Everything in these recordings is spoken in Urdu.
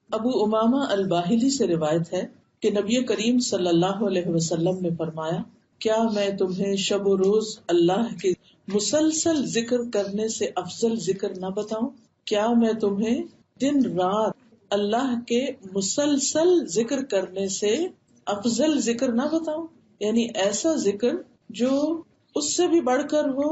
ابو امامہ الباہلی سے روایت ہے کہ نبی کریم صلی اللہ علیہ وسلم نے فرمایا، کیا میں تمہیں شب و روز اللہ کے مسلسل ذکر کرنے سے افضل ذکر نہ بتاؤں؟ کیا میں تمہیں دن رات اللہ کے مسلسل ذکر کرنے سے افضل ذکر نہ بتاؤں؟ یعنی ایسا ذکر جو اس سے بھی بڑھ کر ہو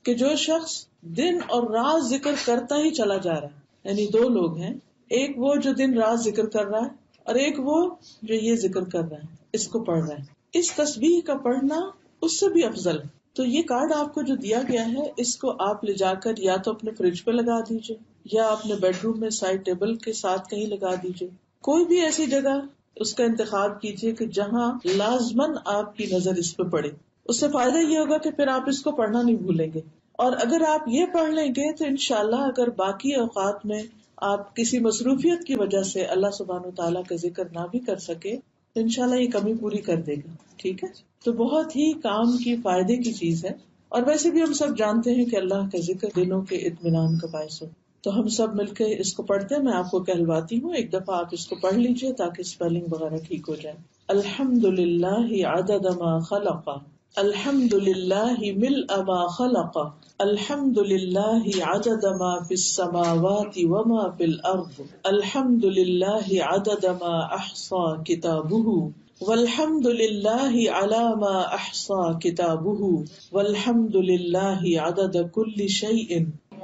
کہ جو شخص دن اور رات ذکر کرتا ہی چلا جا رہا ہے. یعنی دو لوگ ہیں، ایک وہ جو دن رات ذکر کر رہا ہے اور ایک وہ جو یہ ذکر کر رہا ہے، اس کو پڑھ رہا ہے. اس تسبیح کا پڑھنا اس سے بھی افضل ہے. تو یہ کارڈ آپ کو جو دیا گیا ہے، اس کو آپ لے جا کر یا تو اپنے فریج پہ لگا دیجیے یا اپنے بیڈ روم میں سائڈ ٹیبل کے ساتھ کہیں لگا دیجیے. کوئی بھی ایسی جگہ اس کا انتخاب کیجیے کہ جہاں لازماً آپ کی نظر اس پہ پڑے. اس سے فائدہ یہ ہوگا کہ پھر آپ اس کو پڑھنا نہیں بھولیں گے. اور اگر آپ یہ پڑھ لیں گے تو انشاءاللہ اگر باقی اوقات میں آپ کسی مصروفیت کی وجہ سے اللہ سبحانہ وتعالیٰ کا ذکر نہ بھی کر سکے تو انشاءاللہ یہ کمی پوری کر دے گا. ٹھیک ہے، تو بہت ہی کام کی فائدے کی چیز ہے. اور ویسے بھی ہم سب جانتے ہیں کہ اللہ کا ذکر دلوں کے اطمینان کا باعث ہو. تو ہم سب مل کے اس کو پڑھتے ہیں. میں آپ کو کہلواتی ہوں، ایک دفعہ آپ اس کو پڑھ لیجئے تاکہ اسپیلنگ وغیرہ ٹھیک ہو جائے. الحمد للہ عدد ما خلق، الحمد للہ ملء ما خلق، الحمد للہ عدد ما فی السماوات وما فی الارض، الحمد للہ عدد ما احصى کتابہ، والحمد للہ علی ما احصى کتابہ، والحمد للہ عدد کل شیء،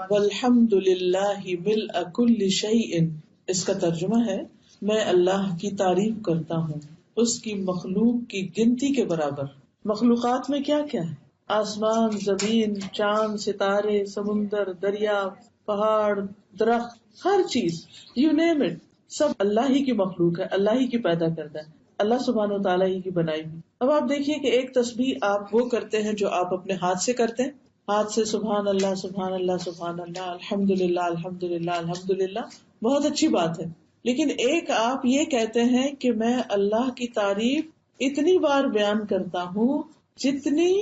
والحمد للہ ملء کل شیء. اس کا ترجمہ ہے، میں اللہ کی تعریف کرتا ہوں اس کی مخلوق کی گنتی کے برابر. مخلوقات میں کیا کیا ہے؟ آسمان، زمین، چاند، ستارے، سمندر، دریا، پہاڑ، درخت، ہر چیز، یو نیم اٹ، سب اللہ ہی کی مخلوق ہے، اللہ ہی کی پیدا کرتا ہے، اللہ سبحانہ و تعالیٰ ہی کی بنائی ہوئی. اب آپ دیکھیے کہ ایک تسبیح آپ وہ کرتے ہیں جو آپ اپنے ہاتھ سے کرتے ہیں، ہاتھ سے سبحان اللہ سبحان اللہ سبحان اللہ، الحمد للہ الحمد للہ الحمد للہ، بہت اچھی بات ہے. لیکن ایک آپ یہ کہتے ہیں کہ میں اللہ کی تعریف اتنی بار بیان کرتا ہوں جتنی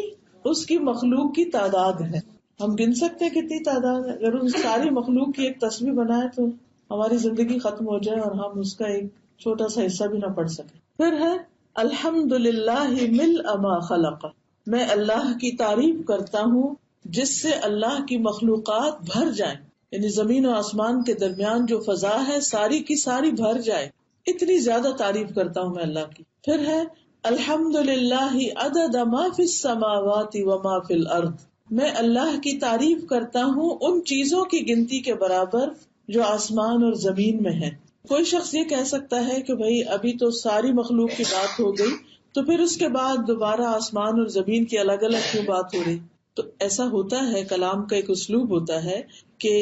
اس کی مخلوق کی تعداد ہے. ہم گن سکتے ہیں کتنی تعداد ہے؟ اگر اس ساری مخلوق کی ایک تسبیح بنائے تو ہماری زندگی ختم ہو جائے اور ہم اس کا ایک چھوٹا سا حصہ بھی نہ پڑھ سکیں. پھر ہے الحمد للہ ملء ما خلق، میں اللہ کی تعریف کرتا ہوں جس سے اللہ کی مخلوقات بھر جائیں، یعنی زمین و آسمان کے درمیان جو فضا ہے ساری کی ساری بھر جائے، اتنی زیادہ تعریف کرتا ہوں میں اللہ کی. پھر ہے الحمد للہ عدد ما فی السماوات وما فی الارض، میں اللہ کی تعریف کرتا ہوں ان چیزوں کی گنتی کے برابر جو آسمان اور زمین میں ہیں. کوئی شخص یہ کہہ سکتا ہے کہ بھئی ابھی تو ساری مخلوق کی بات ہو گئی، تو پھر اس کے بعد دوبارہ آسمان اور زمین کی الگ الگ کیوں بات ہو رہی؟ تو ایسا ہوتا ہے، کلام کا ایک اسلوب ہوتا ہے کہ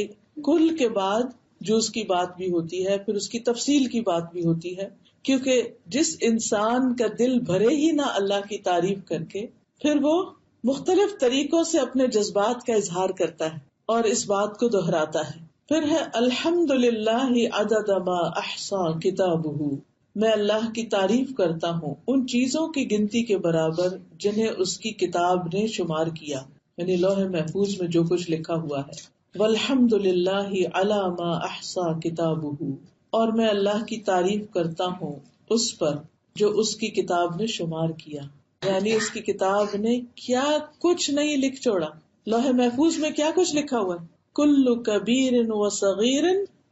کل کے بعد جز کی بات بھی ہوتی ہے، پھر اس کی تفصیل کی بات بھی ہوتی ہے. کیونکہ جس انسان کا دل بھرے ہی نہ اللہ کی تعریف کر کے، پھر وہ مختلف طریقوں سے اپنے جذبات کا اظہار کرتا ہے اور اس بات کو دہراتا ہے. پھر ہے الحمد للہ عدد ما احصى کتابہ، میں اللہ کی تعریف کرتا ہوں ان چیزوں کی گنتی کے برابر جنہیں اس کی کتاب نے شمار کیا، یعنی لوح محفوظ میں جو کچھ لکھا ہوا ہے. والحمد للہ علی ما احصى کتابہ، اور میں اللہ کی تعریف کرتا ہوں اس پر جو اس کی کتاب نے شمار کیا، یعنی اس کی کتاب نے کیا کچھ نہیں لکھ چھوڑا. لوح محفوظ میں کیا کچھ لکھا ہوا ہے؟ کل کبیر و صغیر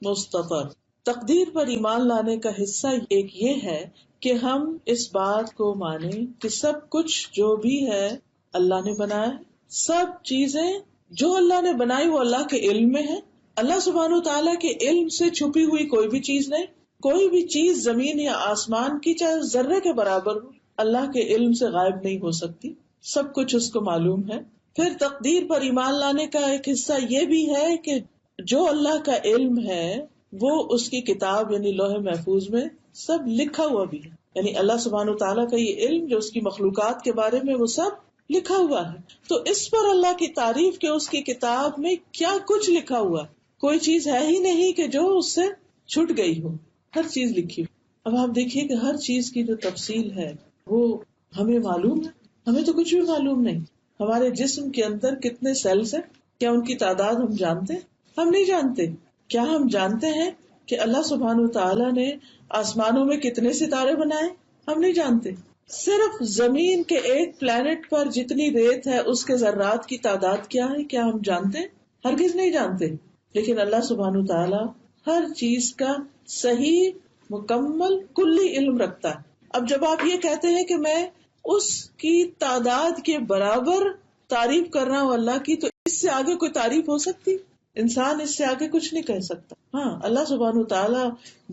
مستطر. تقدیر پر ایمان لانے کا حصہ ایک یہ ہے کہ ہم اس بات کو مانیں کہ سب کچھ جو بھی ہے اللہ نے بنایا، سب چیزیں جو اللہ نے بنائی وہ اللہ کے علم میں ہے. اللہ سبحانہ تعالیٰ کے علم سے چھپی ہوئی کوئی بھی چیز نہیں. کوئی بھی چیز زمین یا آسمان کی چاہے ذرے کے برابر ہو، اللہ کے علم سے غائب نہیں ہو سکتی، سب کچھ اس کو معلوم ہے. پھر تقدیر پر ایمان لانے کا ایک حصہ یہ بھی ہے کہ جو اللہ کا علم ہے وہ اس کی کتاب یعنی لوح محفوظ میں سب لکھا ہوا بھی ہے. یعنی اللہ سبحانہ تعالیٰ کا یہ علم جو اس کی مخلوقات کے بارے میں وہ سب لکھا ہوا ہے. تو اس پر اللہ کی تعریف کہ اس کی کتاب میں کیا کچھ لکھا ہوا ہے، کوئی چیز ہے ہی نہیں کہ جو اس سے چھٹ گئی ہو، ہر چیز لکھی ہو. اب آپ دیکھیے کہ ہر چیز کی جو تفصیل ہے وہ ہمیں معلوم ہے، ہمیں تو کچھ بھی معلوم نہیں. ہمارے جسم کے اندر کتنے سیلز ہیں، کیا ان کی تعداد ہم جانتے ہیں؟ ہم نہیں جانتے. کیا ہم جانتے ہیں کہ اللہ سبحانہ وتعالی نے آسمانوں میں کتنے ستارے بنائے ہم نہیں جانتے. صرف زمین کے ایک پلانٹ پر جتنی ریت ہے اس کے ذرات کی تعداد کیا ہے کیا ہم جانتے؟ ہرگز نہیں جانتے. لیکن اللہ سبحانہ وتعالی ہر چیز کا صحیح مکمل کلی علم رکھتا ہے. اب جب آپ یہ کہتے ہیں کہ میں اس کی تعداد کے برابر تعریف کر رہا ہوں اللہ کی، تو اس سے آگے کوئی تعریف ہو سکتی؟ انسان اس سے آگے کچھ نہیں کہہ سکتا. ہاں اللہ سبحانہ وتعالی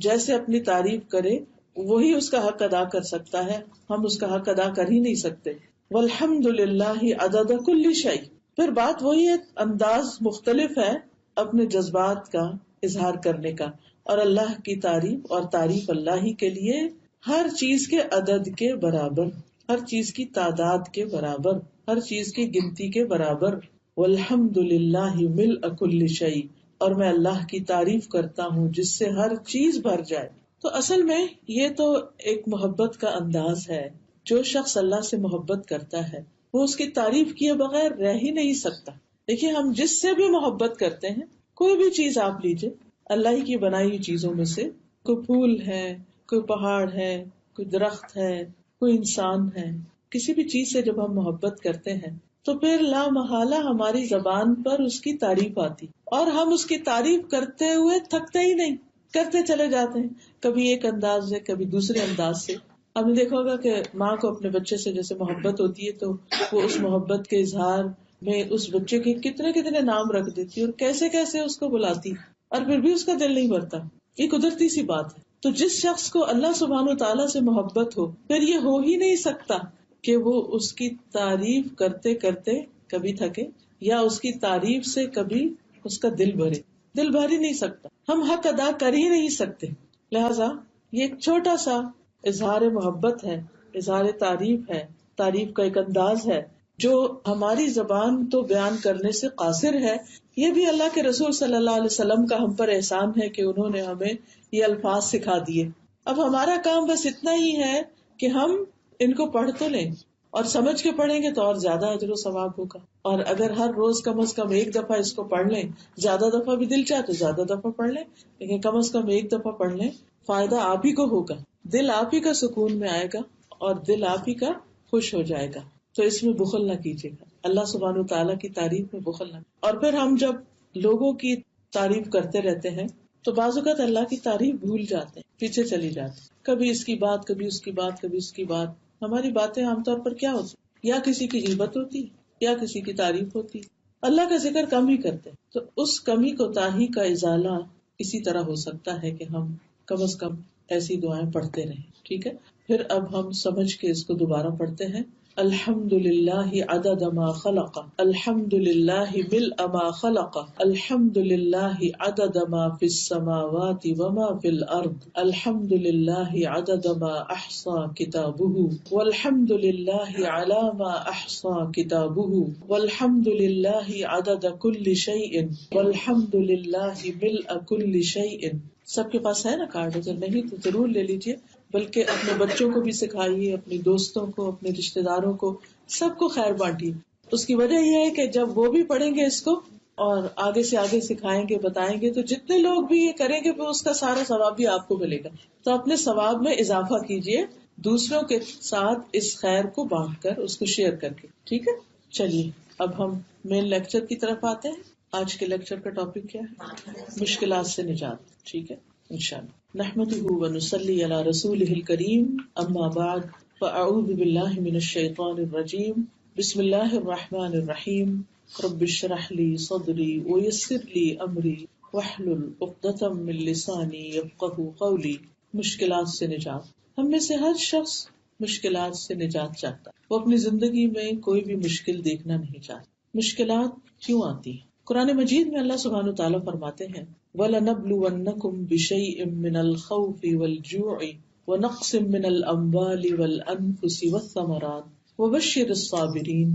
جیسے اپنی تعریف کرے وہی اس کا حق ادا کر سکتا ہے، ہم اس کا حق ادا کر ہی نہیں سکتے. والحمد للہ عدد کل شیء. پھر بات وہی ہے، انداز مختلف ہے اپنے جذبات کا اظہار کرنے کا، اور اللہ کی تعریف اور تعریف اللہ ہی کے لیے ہر چیز کے عدد کے برابر، ہر چیز کی تعداد کے برابر، ہر چیز کی گنتی کے برابر. والحمد للہ ملء کل شیء، اور میں اللہ کی تعریف کرتا ہوں جس سے ہر چیز بھر جائے. تو اصل میں یہ تو ایک محبت کا انداز ہے. جو شخص اللہ سے محبت کرتا ہے وہ اس کی تعریف کیے بغیر رہ ہی نہیں سکتا. دیکھیے ہم جس سے بھی محبت کرتے ہیں، کوئی بھی چیز آپ لیجئے اللہ ہی کی بنائی ہوئی چیزوں میں سے، کوئی پھول ہے، کوئی پہاڑ ہے، کوئی درخت ہے، کوئی انسان ہے، کسی بھی چیز سے جب ہم محبت کرتے ہیں تو پھر لا محالہ ہماری زبان پر اس کی تعریف آتی، اور ہم اس کی تعریف کرتے ہوئے تھکتے ہی نہیں، کرتے چلے جاتے ہیں. کبھی ایک انداز سے، کبھی دوسرے انداز سے. آپ نے دیکھا ہوگا کہ ماں کو اپنے بچے سے جیسے محبت ہوتی ہے تو وہ اس محبت کے اظہار میں اس بچے کے کتنے کتنے نام رکھ دیتی ہے اور کیسے کیسے اس کو بلاتی، اور پھر بھی اس کا دل نہیں بھرتا. یہ قدرتی سی بات ہے. تو جس شخص کو اللہ سبحانہ و تعالیٰ سے محبت ہو، پھر یہ ہو ہی نہیں سکتا کہ وہ اس کی تعریف کرتے کرتے کبھی تھکے، یا اس کی تعریف سے کبھی اس کا دل بھرے. دل بھر ہی نہیں سکتا، ہم حق ادا کر ہی نہیں سکتے. لہذا یہ ایک چھوٹا سا اظہار محبت ہے، اظہار تعریف ہے، تعریف کا ایک انداز ہے جو ہماری زبان تو بیان کرنے سے قاصر ہے. یہ بھی اللہ کے رسول صلی اللہ علیہ وسلم کا ہم پر احسان ہے کہ انہوں نے ہمیں یہ الفاظ سکھا دیے. اب ہمارا کام بس اتنا ہی ہے کہ ہم ان کو پڑھ تو لیں، اور سمجھ کے پڑھیں گے تو اور زیادہ اجر و ثواب ہوگا. اور اگر ہر روز کم از کم ایک دفعہ اس کو پڑھ لیں، زیادہ دفعہ بھی دل چاہے تو زیادہ دفعہ پڑھ لیں، لیکن کم از کم ایک دفعہ پڑھ لیں، فائدہ آپ ہی کو ہوگا، دل آپ ہی کا سکون میں آئے گا اور دل آپ ہی کا خوش ہو جائے گا. تو اس میں بخل نہ کیجیے گا، اللہ سبحانہ و تعالیٰ کی تعریف میں بخل نہ. اور پھر ہم جب لوگوں کی تعریف کرتے رہتے ہیں تو بعض اوقات اللہ کی تعریف بھول جاتے ہیں، پیچھے چلی جاتے ہیں. کبھی اس کی بات، کبھی اس کی بات، کبھی اس کی بات. ہماری باتیں عام طور پر کیا ہوتی، یا کسی کی غیبت ہوتی یا کسی کی تعریف ہوتی، اللہ کا ذکر کم ہی کرتے. تو اس کمی کوتاہی کا ازالہ اسی طرح ہو سکتا ہے کہ ہم کم از کم ایسی دعائیں پڑھتے رہیں. ٹھیک ہے، پھر اب ہم سمجھ کے اس کو دوبارہ پڑھتے ہیں. الحمد للہ عدد ما خلق، الحمد للہ ملء ما خلق، الحمد للہ عدد ما فی السماوات وما فی الارض، الحمد للہ عدد ما احصى کتابہ، والحمد للہ علی ما احصى کتابہ، والحمد للہ عدد کل شیء، والحمد للہ ملء کل شیء. سب کے پاس ہے نا کارڈ؟ اگر نہیں تو ضرور لے لیجیے، بلکہ اپنے بچوں کو بھی سکھائیے، اپنے دوستوں کو، اپنے رشتہ داروں کو، سب کو خیر بانٹیے. اس کی وجہ یہ ہے کہ جب وہ بھی پڑھیں گے اس کو اور آگے سے آگے سکھائیں گے، بتائیں گے، تو جتنے لوگ بھی یہ کریں گے پھر اس کا سارا ثواب بھی آپ کو ملے گا. تو اپنے ثواب میں اضافہ کیجیے دوسروں کے ساتھ اس خیر کو بانٹ کر، اس کو شیئر کر کے. ٹھیک ہے، چلیے اب ہم مین لیکچر کی طرف آتے ہیں. آج کے لیکچر کا ٹاپک کیا ہے؟ مشکلات سے نجات. ٹھیک ہے انشاءاللہ. نحمده ونصلی علی رسولہ الکریم، اما بعد فاعوذ باللہ من الشیطان الرجیم. بسم اللہ الرحمن الرحیم. رب اشرح لی صدری ویسر لی امری واحلل عقدۃ من لسانی یفقہوا قولی. مشکلات سے نجات. ہم میں سے ہر شخص مشکلات سے نجات چاہتا ہے. وہ اپنی زندگی میں کوئی بھی مشکل دیکھنا نہیں چاہتا. مشکلات کیوں آتی ہیں؟ قرآن مجید میں اللہ سبحانہ و تعالیٰ فرماتے ہیں وَلَنَبْلُوَنَّكُمْ بِشَيْءٍ مِّنَ الْخَوْفِ وَالْجُوعِ وَنَقْصٍ مِّنَ الْأَمْوَالِ وَالْأَنفُسِ وَالثَّمَرَاتِ وَبَشِّرِ الصَّابِرِينَ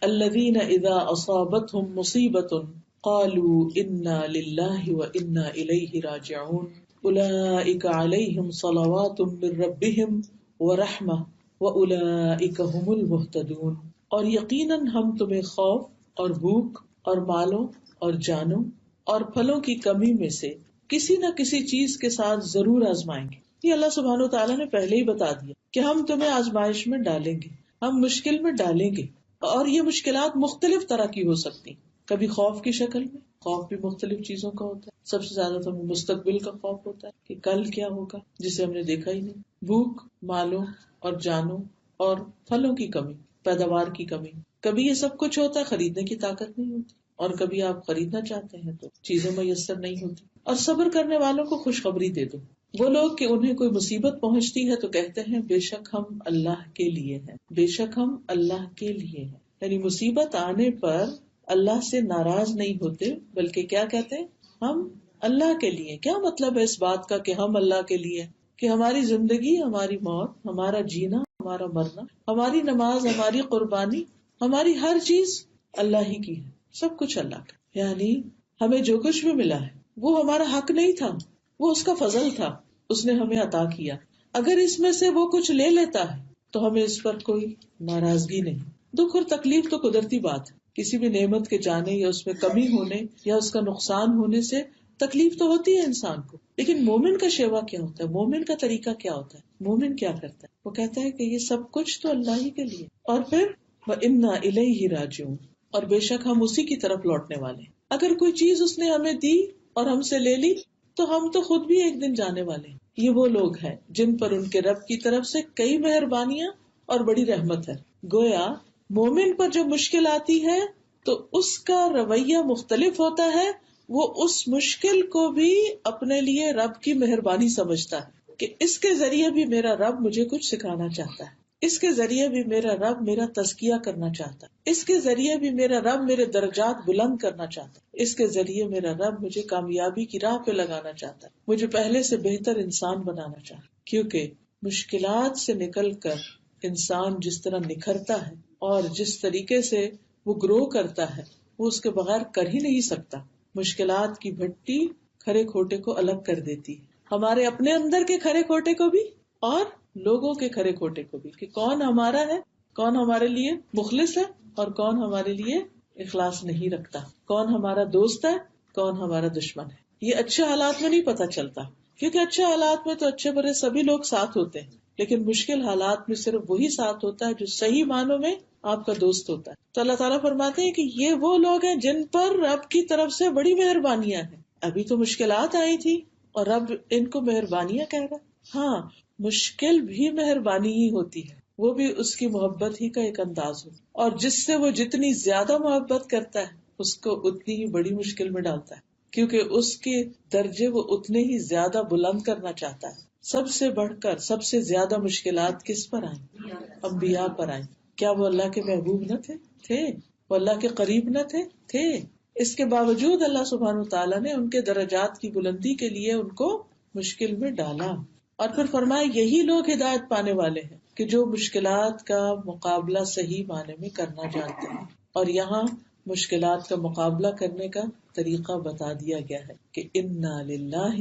الَّذِينَ إِذَا أَصَابَتْهُم مُّصِيبَةٌ قَالُوا إِنَّا لِلَّهِ وَإِنَّا إِلَيْهِ رَاجِعُونَ أُولَٰئِكَ عَلَيْهِمْ صَلَوَاتٌ مِّن رَّبِّهِمْ وَرَحْمَةٌ وَأُولَٰئِكَ هُمُ الْمُهْتَدُونَ. اور یقیناً ہم تمہیں خوف اور بھوک اور مالوں اور جانوں اور پھلوں کی کمی میں سے کسی نہ کسی چیز کے ساتھ ضرور آزمائیں گے. یہ اللہ سبحانہ وتعالیٰ نے پہلے ہی بتا دیا کہ ہم تمہیں آزمائش میں ڈالیں گے، ہم مشکل میں ڈالیں گے. اور یہ مشکلات مختلف طرح کی ہو سکتی، کبھی خوف کی شکل میں، خوف بھی مختلف چیزوں کا ہوتا ہے. سب سے زیادہ تو ہمیں مستقبل کا خوف ہوتا ہے کہ کل کیا ہوگا جسے ہم نے دیکھا ہی نہیں. بھوک، مالوں اور جانوں اور پھلوں کی کمی، پیداوار کی کمی. کبھی یہ سب کچھ ہوتا ہے، خریدنے کی طاقت نہیں ہوتی، اور کبھی آپ خریدنا چاہتے ہیں تو چیزیں میسر نہیں ہوتی. اور صبر کرنے والوں کو خوشخبری دے دو. وہ لوگ کہ انہیں کوئی مصیبت پہنچتی ہے تو کہتے ہیں بے شک ہم اللہ کے لیے ہیں، بے شک ہم اللہ کے لیے ہیں. یعنی مصیبت آنے پر اللہ سے ناراض نہیں ہوتے، بلکہ کیا کہتے ہیں؟ ہم اللہ کے لیے. کیا مطلب ہے اس بات کا کہ ہم اللہ کے لیے؟ کہ ہماری زندگی، ہماری موت، ہمارا جینا، ہمارا مرنا، ہماری نماز، ہماری قربانی، ہماری ہر چیز اللہ ہی کی ہے. سب کچھ اللہ کا. یعنی ہمیں جو کچھ بھی ملا ہے وہ ہمارا حق نہیں تھا، وہ اس کا فضل تھا، اس نے ہمیں عطا کیا. اگر اس میں سے وہ کچھ لے لیتا ہے تو ہمیں اس پر کوئی ناراضگی نہیں. دکھ اور تکلیف تو قدرتی بات ہے، کسی بھی نعمت کے جانے یا اس میں کمی ہونے یا اس کا نقصان ہونے سے تکلیف تو ہوتی ہے انسان کو. لیکن مومن کا شیوا کیا ہوتا ہے؟ مومن کا طریقہ کیا ہوتا ہے؟ مومن کیا کرتا ہے؟ وہ کہتا ہے کہ یہ سب کچھ تو اللہ ہی کے لیے، اور پھر وَإِنَّا إِلَيْهِ رَاجِعُونَ، اور بے شک ہم اسی کی طرف لوٹنے والے. اگر کوئی چیز اس نے ہمیں دی اور ہم سے لے لی تو ہم تو خود بھی ایک دن جانے والے ہیں. یہ وہ لوگ ہیں جن پر ان کے رب کی طرف سے کئی مہربانیاں اور بڑی رحمت ہے. گویا مومن پر جب مشکل آتی ہے تو اس کا رویہ مختلف ہوتا ہے. وہ اس مشکل کو بھی اپنے لیے رب کی مہربانی سمجھتا ہے کہ اس کے ذریعے بھی میرا رب مجھے کچھ سکھانا چاہتا ہے، اس کے ذریعے بھی میرا رب میرا تزکیہ کرنا چاہتا ہے، اس کے ذریعے بھی میرا رب میرے درجات بلند کرنا چاہتا ہے، اس کے ذریعے میرا رب مجھے کامیابی کی راہ پہ لگانا چاہتا ہے، مجھے پہلے سے بہتر انسان بنانا چاہتا ہے. کیونکہ مشکلات سے نکل کر انسان جس طرح نکھرتا ہے اور جس طریقے سے وہ گرو کرتا ہے وہ اس کے بغیر کر ہی نہیں سکتا. مشکلات کی بھٹی کھرے کھوٹے کو الگ کر دیتی ہے، ہمارے اپنے اندر کے کھرے کھوٹے کو بھی اور لوگوں کے کھرے کھوٹے کو بھی، کہ کون ہمارا ہے، کون ہمارے لیے مخلص ہے اور کون ہمارے لیے اخلاص نہیں رکھتا، کون ہمارا دوست ہے، کون ہمارا دشمن ہے. یہ اچھے حالات میں نہیں پتہ چلتا، کیونکہ اچھے حالات میں تو اچھے برے سبھی لوگ ساتھ ہوتے ہیں، لیکن مشکل حالات میں صرف وہی ساتھ ہوتا ہے جو صحیح معنوں میں آپ کا دوست ہوتا ہے. تو اللہ تعالیٰ فرماتے ہیں کہ یہ وہ لوگ ہیں جن پر رب کی طرف سے بڑی مہربانیاں ہیں. ابھی تو مشکلات آئی تھی اور رب ان کو مہربانیاں کہہ رہا. ہاں، مشکل بھی مہربانی ہی ہوتی ہے، وہ بھی اس کی محبت ہی کا ایک انداز ہو، اور جس سے وہ جتنی زیادہ محبت کرتا ہے اس کو اتنی ہی بڑی مشکل میں ڈالتا ہے، کیونکہ اس کے درجے وہ اتنے ہی زیادہ بلند کرنا چاہتا ہے. سب سے بڑھ کر سب سے زیادہ مشکلات کس پر آئیں؟ انبیاء پر آئیں. کیا وہ اللہ کے محبوب نہ تھے؟ وہ اللہ کے قریب نہ تھے. اس کے باوجود اللہ سبحانہ وتعالیٰ نے ان کے درجات کی بلندی کے لیے ان کو مشکل میں ڈالا. اور پھر فرمایا یہی لوگ ہدایت پانے والے ہیں کہ جو مشکلات کا مقابلہ صحیح معنی میں کرنا جانتے ہیں. اور یہاں مشکلات کا مقابلہ کرنے کا طریقہ بتا دیا گیا ہے کہ انا للہ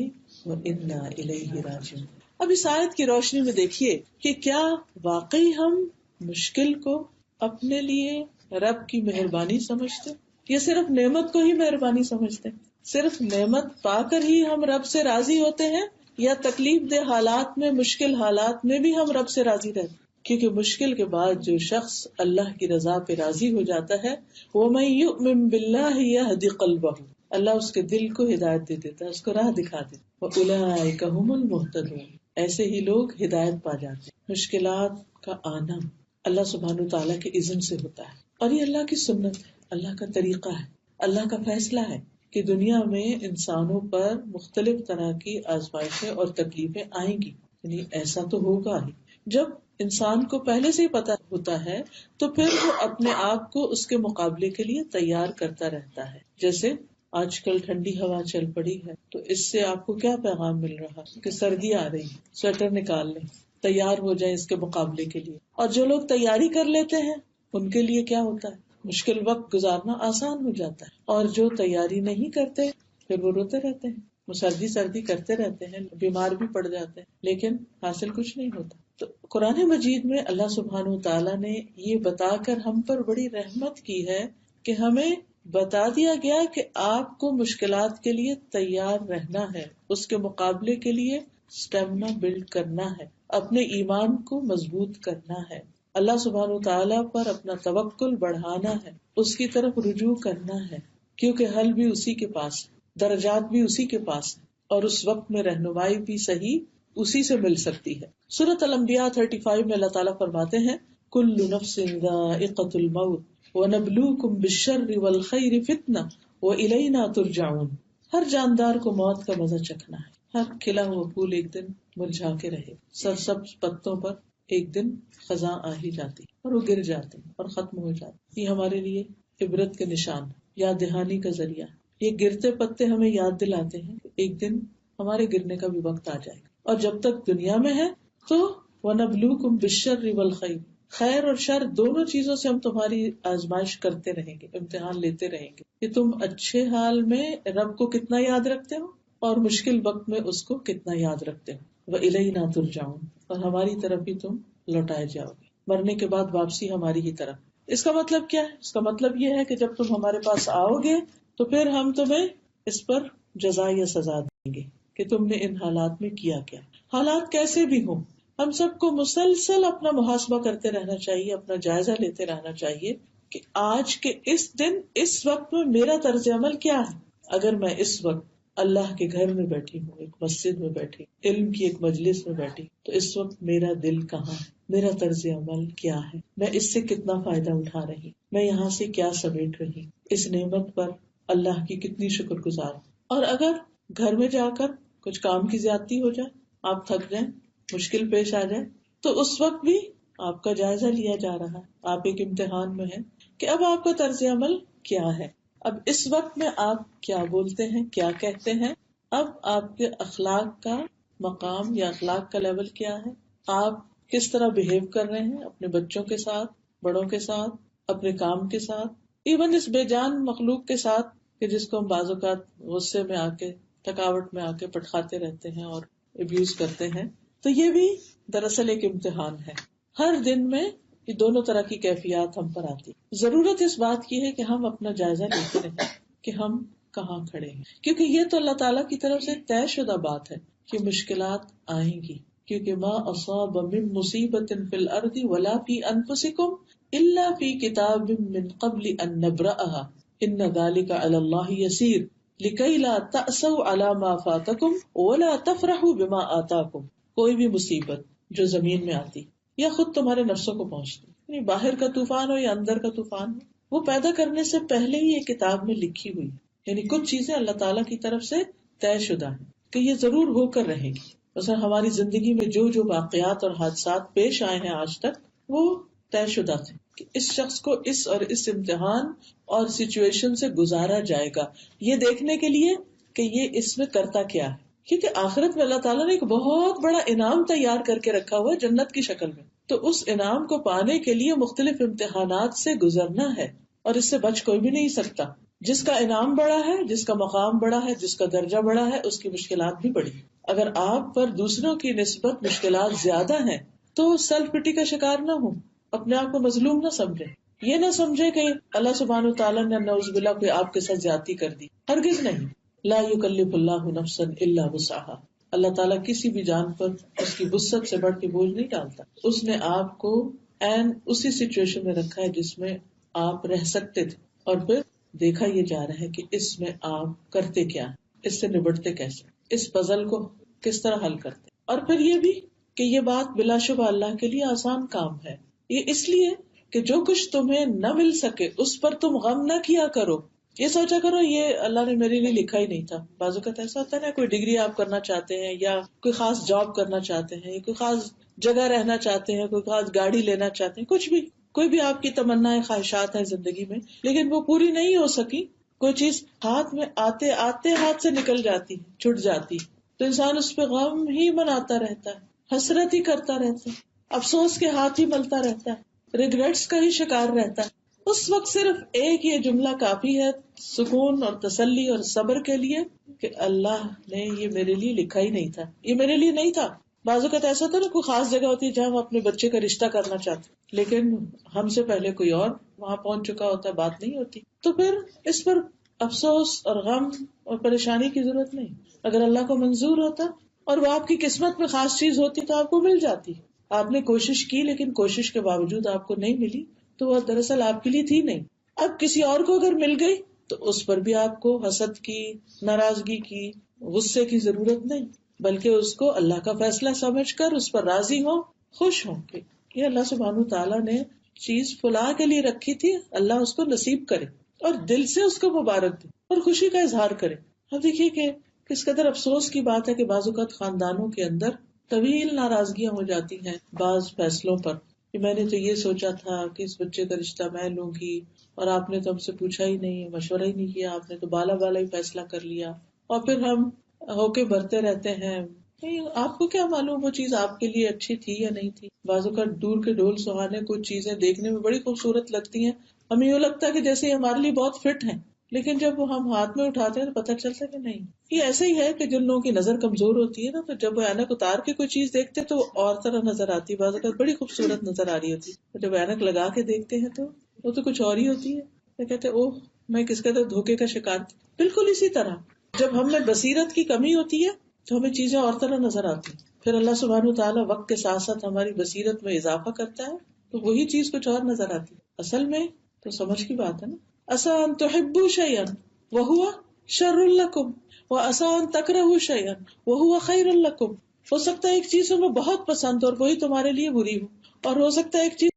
و انا الیہ راجعون. اب اس آیت کی روشنی میں دیکھیے کہ کیا واقعی ہم مشکل کو اپنے لیے رب کی مہربانی سمجھتے، یا صرف نعمت کو ہی مہربانی سمجھتے؟ صرف نعمت پا کر ہی ہم رب سے راضی ہوتے ہیں، یا تکلیف دہ حالات میں، مشکل حالات میں بھی ہم رب سے راضی رہتے؟ کیونکہ مشکل کے بعد جو شخص اللہ کی رضا پہ راضی ہو جاتا ہے، وَمَن يُؤْمِن بِاللَّهِ يَهْدِ قَلْبَهُ، اللہ اس کے دل کو ہدایت دے دیتا ہے، اس کو راہ دکھا دیتا ہے. وَأُولَٰئِكَ هُمُ الْمُهْتَدُونَ، ایسے ہی لوگ ہدایت پا جاتے ہیں. مشکلات کا آنا اللہ سبحانہ تعالیٰ کے اذن سے ہوتا ہے، اور یہ اللہ کی سنت ہے، اللہ کا طریقہ ہے، اللہ کا فیصلہ ہے کہ دنیا میں انسانوں پر مختلف طرح کی آزمائشیں اور تکلیفیں آئیں گی. یعنی ایسا تو ہوگا ہی. جب انسان کو پہلے سے ہی پتا ہوتا ہے تو پھر وہ اپنے آپ کو اس کے مقابلے کے لیے تیار کرتا رہتا ہے. جیسے آج کل ٹھنڈی ہوا چل پڑی ہے تو اس سے آپ کو کیا پیغام مل رہا کہ سردی آ رہی ہے، سویٹر نکال لیں، تیار ہو جائیں اس کے مقابلے کے لیے. اور جو لوگ تیاری کر لیتے ہیں ان کے لیے کیا ہوتا ہے؟ مشکل وقت گزارنا آسان ہو جاتا ہے. اور جو تیاری نہیں کرتے پھر وہ روتے رہتے ہیں، وہ سردی کرتے رہتے ہیں، بیمار بھی پڑ جاتے ہیں، لیکن حاصل کچھ نہیں ہوتا. تو قرآن مجید میں اللہ سبحانہ تعالیٰ نے یہ بتا کر ہم پر بڑی رحمت کی ہے کہ ہمیں بتا دیا گیا کہ آپ کو مشکلات کے لیے تیار رہنا ہے، اس کے مقابلے کے لیے اسٹیمنا بلڈ کرنا ہے، اپنے ایمان کو مضبوط کرنا ہے، اللہ سبحانہ وتعالیٰ پر اپنا توکل بڑھانا ہے، اس کی طرف رجوع کرنا ہے، کیونکہ حل بھی اسی کے پاس ہے، درجات بھی اسی کے پاس ہے، اور اس وقت میں رہنمائی بھی صحیح اسی سے مل سکتی ہے۔ سورۃ الانبیاء 35 میں اللہ تعالیٰ فرماتے ہیں کل نفس ذائقۃ الموت وَنَبْلُوكُمْ بِالشَّرِّ وَالْخَيْرِ فِتْنَةً وَإِلَيْنَا تُرْجَعُونَ۔ ہر جاندار کو موت کا مزہ چکھنا ہے، ہر کھلا ہوا پھول ایک دن مرجھا کے رہے، سرسبز پتوں پر ایک دن خزاں آ ہی جاتی اور وہ گر جاتے اور ختم ہو جاتے۔ یہ ہمارے لیے عبرت کے نشان، یاد دہانی کا ذریعہ۔ یہ گرتے پتے ہمیں یاد دلاتے ہیں کہ ایک دن ہمارے گرنے کا بھی وقت آ جائے گا، اور جب تک دنیا میں ہے تو وَنَبْلُوكُمْ بِالشَّرِّ وَالْخَيْرِ، خیر اور شر دونوں چیزوں سے ہم تمہاری آزمائش کرتے رہیں گے، امتحان لیتے رہیں گے کہ تم اچھے حال میں رب کو کتنا یاد رکھتے ہو اور مشکل وقت میں اس کو کتنا یاد رکھتے ہو۔ وَإِلَيْنَا تُرْجَعُونَ، اور ہماری طرف ہی تم لوٹائے جاؤ گے، مرنے کے بعد واپسی ہماری ہی طرف۔ اس کا مطلب کیا ہے؟ اس کا مطلب یہ ہے کہ جب تم ہمارے پاس آؤ گے تو پھر ہم تمہیں اس پر جزا یا سزا دیں گے کہ تم نے ان حالات میں کیا کیا۔ حالات کیسے بھی ہوں، ہم سب کو مسلسل اپنا محاسبہ کرتے رہنا چاہیے، اپنا جائزہ لیتے رہنا چاہیے کہ آج کے اس دن اس وقت میں میرا طرز عمل کیا ہے۔ اگر میں اس وقت اللہ کے گھر میں بیٹھی ہوں، ایک مسجد میں بیٹھی، علم کی ایک مجلس میں بیٹھی، تو اس وقت میرا دل کہاں ہے، میرا طرز عمل کیا ہے، میں اس سے کتنا فائدہ اٹھا رہی، میں یہاں سے کیا سمیٹ رہی، اس نعمت پر اللہ کی کتنی شکر گزار۔ اور اگر گھر میں جا کر کچھ کام کی زیادتی ہو جائے، آپ تھک جائیں، مشکل پیش آ جائے، تو اس وقت بھی آپ کا جائزہ لیا جا رہا ہے، آپ ایک امتحان میں ہیں کہ اب آپ کا طرز عمل کیا ہے، اب اس وقت میں آپ کیا بولتے ہیں، کیا کہتے ہیں، اب آپ کے اخلاق کا مقام یا اخلاق کا لیول کیا ہے، آپ کس طرح بہیو کر رہے ہیں اپنے بچوں کے ساتھ، بڑوں کے ساتھ، اپنے کام کے ساتھ، ایون اس بے جان مخلوق کے ساتھ کہ جس کو ہم بعض اوقات غصے میں آ کے، تھکاوٹ میں آ کے پٹخاتے رہتے ہیں اور ابیوز کرتے ہیں۔ تو یہ بھی دراصل ایک امتحان ہے۔ ہر دن میں یہ دونوں طرح کی کیفیات ہم پر آتی۔ ضرورت اس بات کی ہے کہ ہم اپنا جائزہ لیتے رہیں کہ ہم کہاں کھڑے ہیں، کیونکہ یہ تو اللہ تعالیٰ کی طرف سے طے شدہ بات ہے کہ مشکلات آئیں گی، کیونکہ ما اصاب من مصیبت فی الارض ولا فی انفسکم الا فی کتاب من قبل ان نبرأها ان ذلک علی اللہ یسیر لکی لا تأسوا علی ما فاتکم ولا تفرحوا بما آتاکم۔ کوئی بھی مصیبت جو زمین میں آتی یا خود تمہارے نفسوں کو پہنچتی، یعنی باہر کا طوفان ہو یا اندر کا طوفان ہو، وہ پیدا کرنے سے پہلے ہی ایک کتاب میں لکھی ہوئی، یعنی کچھ چیزیں اللہ تعالیٰ کی طرف سے طے شدہ ہیں کہ یہ ضرور ہو کر رہے گی۔ مثلا ہماری زندگی میں جو جو واقعات اور حادثات پیش آئے ہیں آج تک، وہ طے شدہ تھے کہ اس شخص کو اس اور اس امتحان اور سچویشن سے گزارا جائے گا، یہ دیکھنے کے لیے کہ یہ اس میں کرتا کیا ہے، کیونکہ آخرت میں اللہ تعالیٰ نے ایک بہت بڑا انعام تیار کر کے رکھا ہوا ہے جنت کی شکل میں، تو اس انعام کو پانے کے لیے مختلف امتحانات سے گزرنا ہے، اور اس سے بچ کوئی بھی نہیں سکتا۔ جس کا انعام بڑا ہے، جس کا مقام بڑا ہے، جس کا درجہ بڑا ہے، اس کی مشکلات بھی بڑی۔ اگر آپ پر دوسروں کی نسبت مشکلات زیادہ ہیں تو سیلف پٹی کا شکار نہ ہوں، اپنے آپ کو مظلوم نہ سمجھیں، یہ نہ سمجھے کہ اللہ سبحانہ وتعالیٰ نے نعوذ باللہ کوئی آپ کے ساتھ زیادتی کر دی، ہرگز نہیں۔ لا یکلف اللہ نفسا الا وسعها، اللہ تعالیٰ کسی بھی جان پر اس کی وسعت سے بڑھ کے بوجھ نہیں ڈالتا، اس نے آپ کو عین اسی سچویشن میں رکھا ہے جس میں آپ رہ سکتے تھے، اور پھر دیکھا یہ جا رہا ہے کہ اس میں آپ کرتے کیا، اس سے نبٹتے کیسے، اس پزل کو کس طرح حل کرتے، اور پھر یہ بھی کہ یہ بات بلا شبہ اللہ کے لیے آسان کام ہے، یہ اس لیے کہ جو کچھ تمہیں نہ مل سکے اس پر تم غم نہ کیا کرو، یہ سوچا کرو یہ اللہ نے میرے لیے لکھا ہی نہیں تھا۔ بعض اوقات ایسا ہوتا ہے نا، کوئی ڈگری آپ کرنا چاہتے ہیں یا کوئی خاص جاب کرنا چاہتے ہیں، کوئی خاص جگہ رہنا چاہتے ہیں، کوئی خاص گاڑی لینا چاہتے ہیں، کچھ بھی کوئی بھی آپ کی تمنا خواہشات ہیں زندگی میں، لیکن وہ پوری نہیں ہو سکی، کوئی چیز ہاتھ میں آتے آتے ہاتھ سے نکل جاتی، چھٹ جاتی، تو انسان اس پہ غم ہی مناتا رہتا ہے، حسرت ہی کرتا رہتا ہے، افسوس کے ہاتھ ہی ملتا رہتا ہے، ریگریٹس کا ہی شکار رہتا ہے۔ اس وقت صرف ایک یہ جملہ کافی ہے سکون اور تسلی اور صبر کے لیے کہ اللہ نے یہ میرے لیے لکھا ہی نہیں تھا، یہ میرے لیے نہیں تھا، بعض اوقات ایسا ہوتا ہے نا، کوئی خاص جگہ ہوتی ہے جہاں ہم اپنے بچے کا رشتہ کرنا چاہتے ہیں، لیکن ہم سے پہلے کوئی اور وہاں پہنچ چکا ہوتا ہے، بات نہیں ہوتی، تو پھر اس پر افسوس اور غم اور پریشانی کی ضرورت نہیں. اگر اللہ کو منظور ہوتا اور وہ آپ کی قسمت میں خاص چیز ہوتی تو آپ کو مل جاتی. آپ نے کوشش کی لیکن کوشش کے باوجود آپ کو نہیں ملی تو وہ دراصل آپ کے لیے تھی نہیں. اب کسی اور کو اگر مل گئی تو اس پر بھی آپ کو حسد کی، ناراضگی کی، غصے کی ضرورت نہیں، بلکہ اس کو اللہ کا فیصلہ سمجھ کر اس پر راضی ہو، خوش ہوں کہ یہ اللہ سبحانہ تعالیٰ نے چیز فلاں کے لیے رکھی تھی، اللہ اس کو نصیب کرے، اور دل سے اس کو مبارک دے اور خوشی کا اظہار کرے. اب دیکھیے کہ کس قدر افسوس کی بات ہے کہ بعض اوقات خاندانوں کے اندر طویل ناراضگیاں ہو جاتی ہیں بعض فیصلوں پر، کہ میں نے تو یہ سوچا تھا کہ اس بچے کا رشتہ میں لوں گی اور آپ نے تو ہم سے پوچھا ہی نہیں، مشورہ ہی نہیں کیا، آپ نے تو بالا بالا ہی فیصلہ کر لیا. اور پھر ہم ہو کے بھرتے رہتے ہیں. نہیں، آپ کو کیا معلوم وہ چیز آپ کے لیے اچھی تھی یا نہیں تھی. بعض اوقات دور کے ڈھول سہانے کچھ چیزیں دیکھنے میں بڑی خوبصورت لگتی ہیں، ہمیں یوں لگتا ہے کہ جیسے یہ ہمارے لیے بہت فٹ ہیں، لیکن جب وہ ہم ہاتھ میں اٹھاتے ہیں تو پتہ چلتا ہے کہ نہیں. یہ ایسے ہی ہے کہ جن لوگوں کی نظر کمزور ہوتی ہے نا، تو جب وہ اینک اتار کے کوئی چیز دیکھتے تو وہ اور طرح نظر آتی ہے، بعض اوقات بڑی خوبصورت نظر آ رہی ہوتی ہے، جب اینک لگا کے دیکھتے ہیں تو وہ تو کچھ اور ہی ہوتی ہے. تو کہتے اوہ میں کس قدر دھوکے کا شکار تھی. بالکل اسی طرح جب ہم میں بصیرت کی کمی ہوتی ہے تو ہمیں چیزیں اور طرح نظر آتی ہیں. پھر اللہ سبحانہ تعالیٰ وقت کے ساتھ ساتھ ہماری بصیرت میں اضافہ کرتا ہے تو وہی چیز کچھ اور نظر آتی ہے. اصل میں تو سمجھ کی بات ہے نا. عسیٰ ان تحبوا شیئا وہو شر لکم وعسیٰ ان تکرہوا شیئا وہو خیر لکم. ہو سکتا ہے ایک چیز تمہیں بہت پسند اور وہی تمہارے لیے بری ہو، اور ہو سکتا ہے ایک چیز